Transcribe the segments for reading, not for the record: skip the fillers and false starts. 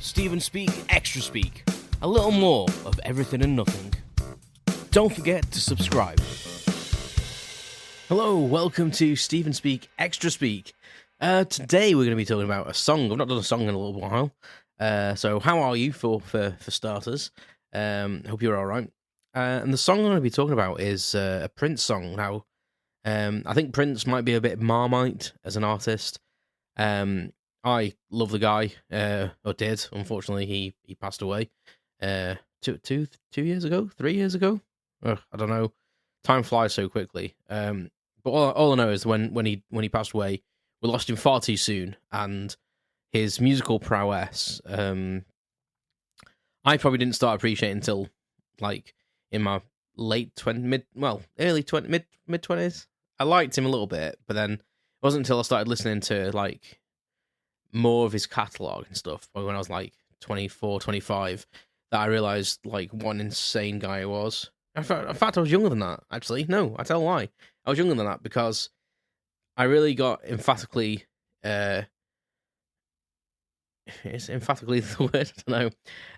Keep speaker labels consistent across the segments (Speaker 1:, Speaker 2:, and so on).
Speaker 1: Stephen Speak, Extra Speak. A little more of everything and nothing. Don't forget to subscribe. Hello, welcome to Stephen Speak, Extra Speak. Today we're going to be talking about a song. I've not done a song in a little while. So how are you for starters? Hope you're all right. And the song I'm going to be talking about is a Prince song. Now, I think Prince might be a bit Marmite as an artist. I love the guy, or did. Unfortunately, he passed away 2 years ago, 3 years ago. I don't know. Time flies so quickly. But all I know is when he passed away, we lost him far too soon, and his musical prowess, I probably didn't start appreciating until like in my early 20s. I liked him a little bit, but then it wasn't until I started listening to like more of his catalogue and stuff when I was like 24, 25 that I realised like what an insane guy he was. In fact, I was younger than that, actually. No, I tell a lie. I was younger than that because I really got emphatically... is emphatically the word? I don't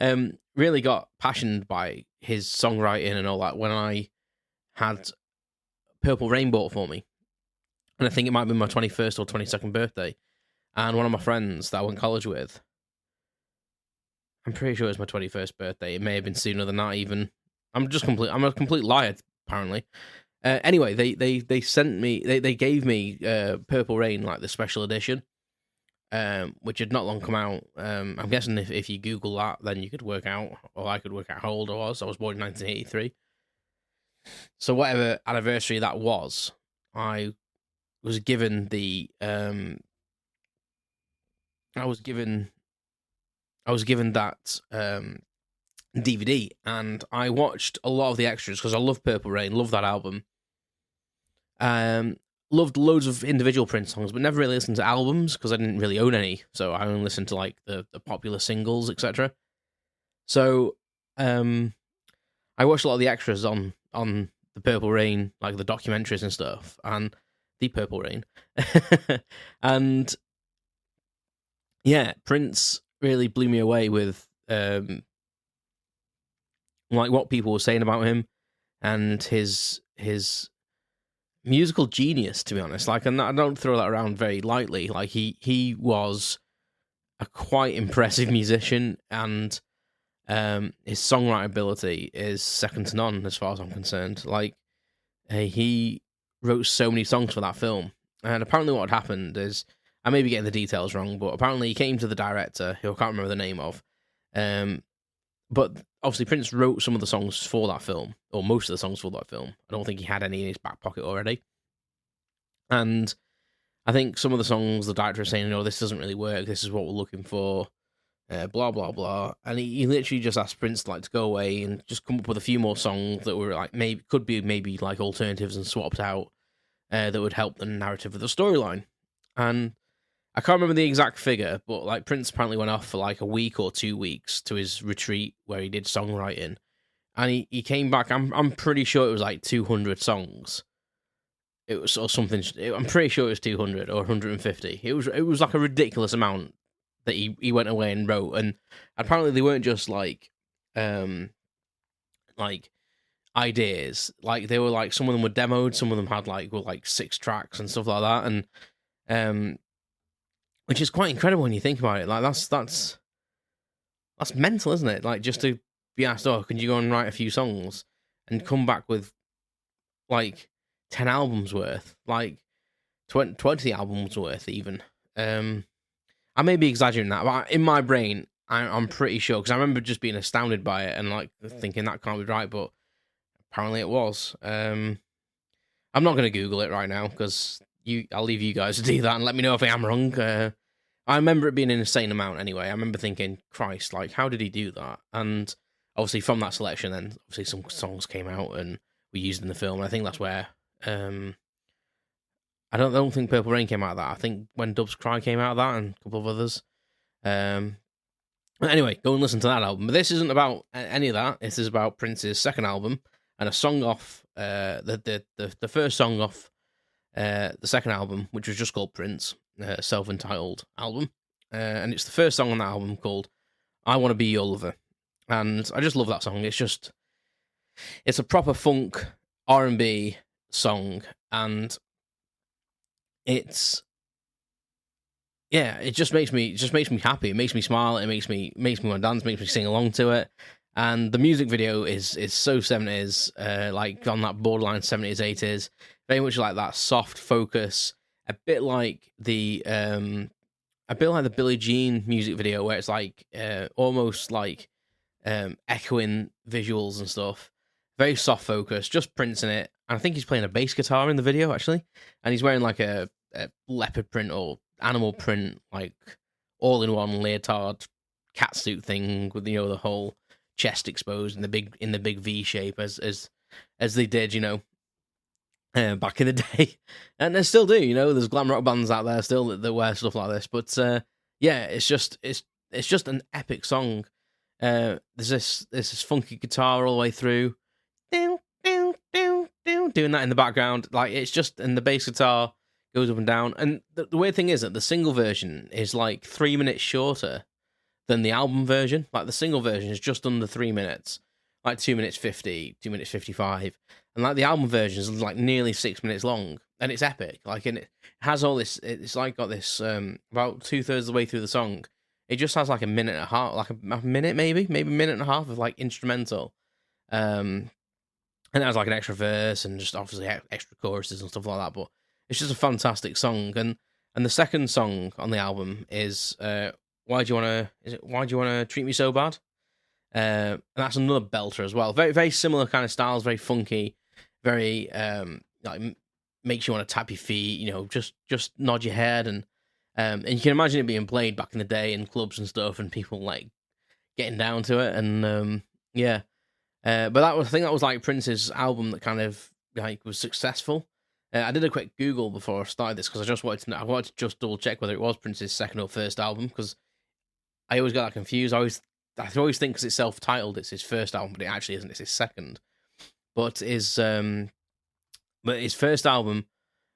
Speaker 1: know. Really got passionate by his songwriting and all that when I had Purple Rain bought for me. And I think it might be my 21st or 22nd birthday. And one of my friends that I went to college with, I'm pretty sure it was my 21st birthday. It may have been sooner than that even. I'm a complete liar, apparently. Anyway, they sent me, they gave me Purple Rain, like the special edition, which had not long come out. I'm guessing if you Google that, then you could work out, or I could work out how old I was. I was born in 1983. So whatever anniversary that was, I was given the I was given that DVD, and I watched a lot of the extras because I love Purple Rain, love that album. Loved loads of individual Prince songs, but never really listened to albums because I didn't really own any. So I only listened to like the popular singles, etc. So I watched a lot of the extras on the Purple Rain, like the documentaries and stuff, and the Purple Rain, and yeah, Prince really blew me away with like what people were saying about him and his musical genius, to be honest. Like, and I don't throw that around very lightly. Like, he was a quite impressive musician, and his songwriting ability is second to none as far as I'm concerned. Like, he wrote so many songs for that film, and apparently what had happened is, I may be getting the details wrong, but apparently he came to the director, who I can't remember the name of, but obviously Prince wrote some of the songs for that film, or most of the songs for that film. I don't think he had any in his back pocket already. And I think some of the songs, the director is saying, no, this doesn't really work, this is what we're looking for, blah, blah, blah. And he literally just asked Prince to go away and just come up with a few more songs that were like, could be like alternatives and swapped out, that would help the narrative of the storyline. And I can't remember the exact figure, but like Prince apparently went off for like a week or 2 weeks to his retreat where he did songwriting, and he came back. I'm pretty sure it was like 200 songs. It was or something. I'm pretty sure it was 200 or 150. It was like a ridiculous amount that he went away and wrote, and apparently they weren't just like ideas. Like they were like, some of them were demoed, some of them had were 6 tracks and stuff like that, and which is quite incredible when you think about it. Like that's mental, isn't it? Like, just to be asked, oh, can you go and write a few songs and come back with like 10 albums worth, like 20 albums worth even. I may be exaggerating that, but in my brain, I'm pretty sure, because I remember just being astounded by it and like thinking that can't be right, but apparently it was. I'm not going to Google it right now because I'll leave you guys to do that and let me know if I am wrong. I remember it being an insane amount anyway. I remember thinking, Christ, like, how did he do that? And obviously from that selection, then obviously some songs came out and were used in the film. And I think that's where I don't think Purple Rain came out of that. I think When Doves Cry came out of that, and a couple of others. Anyway, go and listen to that album. But this isn't about any of that. This is about Prince's second album and a song off the first song off the second album, which was just called Prince, self-entitled album, and it's the first song on that album called I Want to Be Your Lover. And I just love that song. It's a proper funk R&B song, and it just makes me happy. It makes me smile. It makes me want to dance. Makes me sing along to it. And the music video is so 70s, like on that borderline 70s 80s. Very much like that soft focus, a bit like the Billie Jean music video, where it's like almost like echoing visuals and stuff. Very soft focus, just Prince in it. And I think he's playing a bass guitar in the video, actually. And he's wearing like a leopard print or animal print, like all-in-one leotard catsuit thing with, the whole chest exposed in the big V shape as they did, back in the day. And they still do, there's glam rock bands out there still that wear stuff like this. But it's just an epic song. There's this funky guitar all the way through, doing that in the background. Like, it's just, and the bass guitar goes up and down. And the weird thing is that the single version is like 3 minutes shorter than the album version. Like, the single version is just under 3 minutes, like 2 minutes 50, 2 minutes 55. And like the album version is like nearly 6 minutes long, and it's epic. Like, and it has all this, it's like got this, about 2/3 of the way through the song, it just has like a minute and a half, like a minute, maybe a minute and a half of like instrumental. And it has like an extra verse and just obviously extra choruses and stuff like that. But it's just a fantastic song. And the second song on the album is Why Do You Wanna Treat Me So Bad? And that's another belter as well. Very, very similar kind of styles, very funky, very like makes you want to tap your feet, just nod your head, and you can imagine it being played back in the day in clubs and stuff, and people like getting down to it, and but I think that was like Prince's album that kind of like was successful. I did a quick Google before I started this because I wanted to just double check whether it was Prince's second or first album, because I always got that confused. I always think because it's self-titled, it's his first album, but it actually isn't. It's his second. But his first album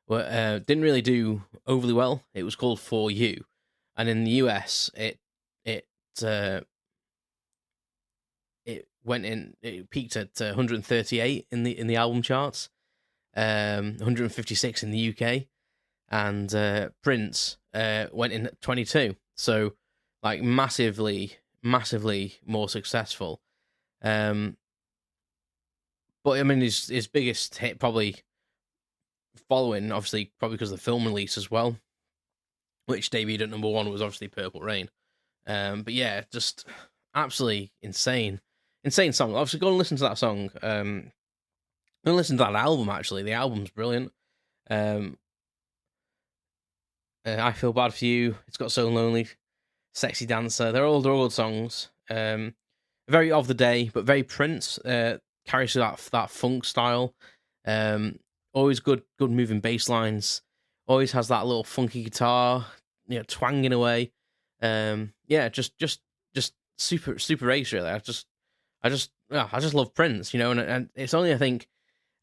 Speaker 1: didn't really do overly well. It was called For You, and in the US, it peaked at 138 in the album charts, 156 in the UK, and Prince went in at 22. So, like, massively more successful. But I mean, his biggest hit probably following, obviously, probably because of the film release as well, which debuted at number 1, was obviously Purple Rain. But yeah, just absolutely insane song. Obviously, go and listen to that song. Go and listen to that album. Actually, the album's brilliant. I Feel Bad for You. It's Got So Lonely. Sexy Dancer. They're all good songs. Very of the day, but very Prince. Carries that funk style. Always good moving bass lines. Always has that little funky guitar, twanging away. Just super ace, really. I just love Prince, and it's only, I think,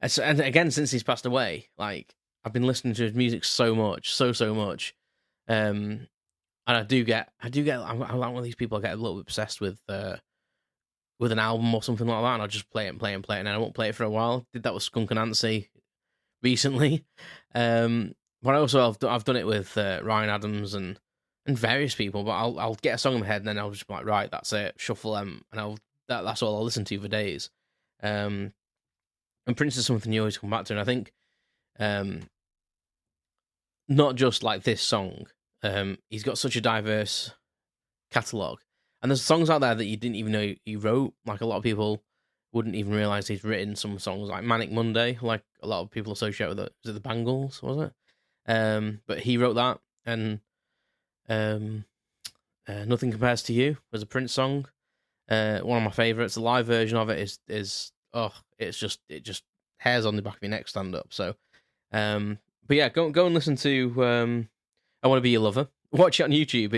Speaker 1: and again, since he's passed away, like, I've been listening to his music so much, so much. And I do get, I'm like one of these people. I get a little bit obsessed with an album or something like that, and I'll just play it and play it and play it, and I won't play it for a while. Did that with Skunk and Nancy recently, but also I've done it with Ryan Adams and various people. But I'll get a song in my head, and then I'll just be like, right, that's it, shuffle them, and that's all I'll listen to for days. And Prince is something you always come back to, and I think not just like this song. He's got such a diverse catalogue. And there's songs out there that you didn't even know he wrote. Like, a lot of people wouldn't even realise he's written some songs, like Manic Monday, like a lot of people associate with it. Was it the Bangles, was it? But he wrote that, and Nothing Compares to You was a Prince song. One of my favourites. The live version of it is it just hairs on the back of your neck stand up. So, but yeah, go and listen to I Want to Be Your Lover. Watch it on YouTube.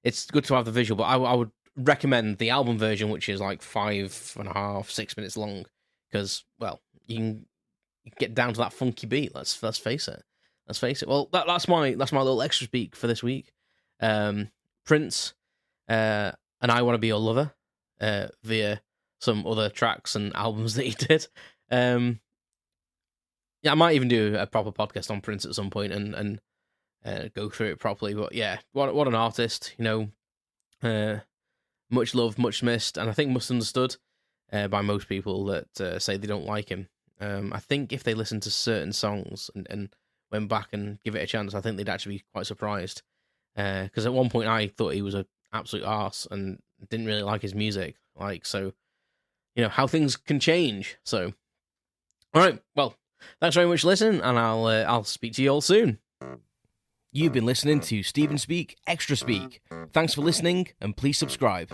Speaker 1: It's good to have the visual, but I would recommend the album version, which is like 5.5, 6 minutes long, because, well, you can get down to that funky beat. Let's face it. Well, that's my little extra speak for this week. Prince. and I Want to Be Your Lover via some other tracks and albums that he did. Yeah, I might even do a proper podcast on Prince at some point and go through it properly. But yeah, what an artist, much loved, much missed, and I think misunderstood by most people that say they don't like him. I think if they listen to certain songs and went back and give it a chance, I think they'd actually be quite surprised. Because at one point I thought he was an absolute arse and didn't really like his music. So, how things can change. So, all right, well, thanks very much for listening, and I'll speak to you all soon. You've been listening to Stephen Speak, Extra Speak. Thanks for listening, and please subscribe.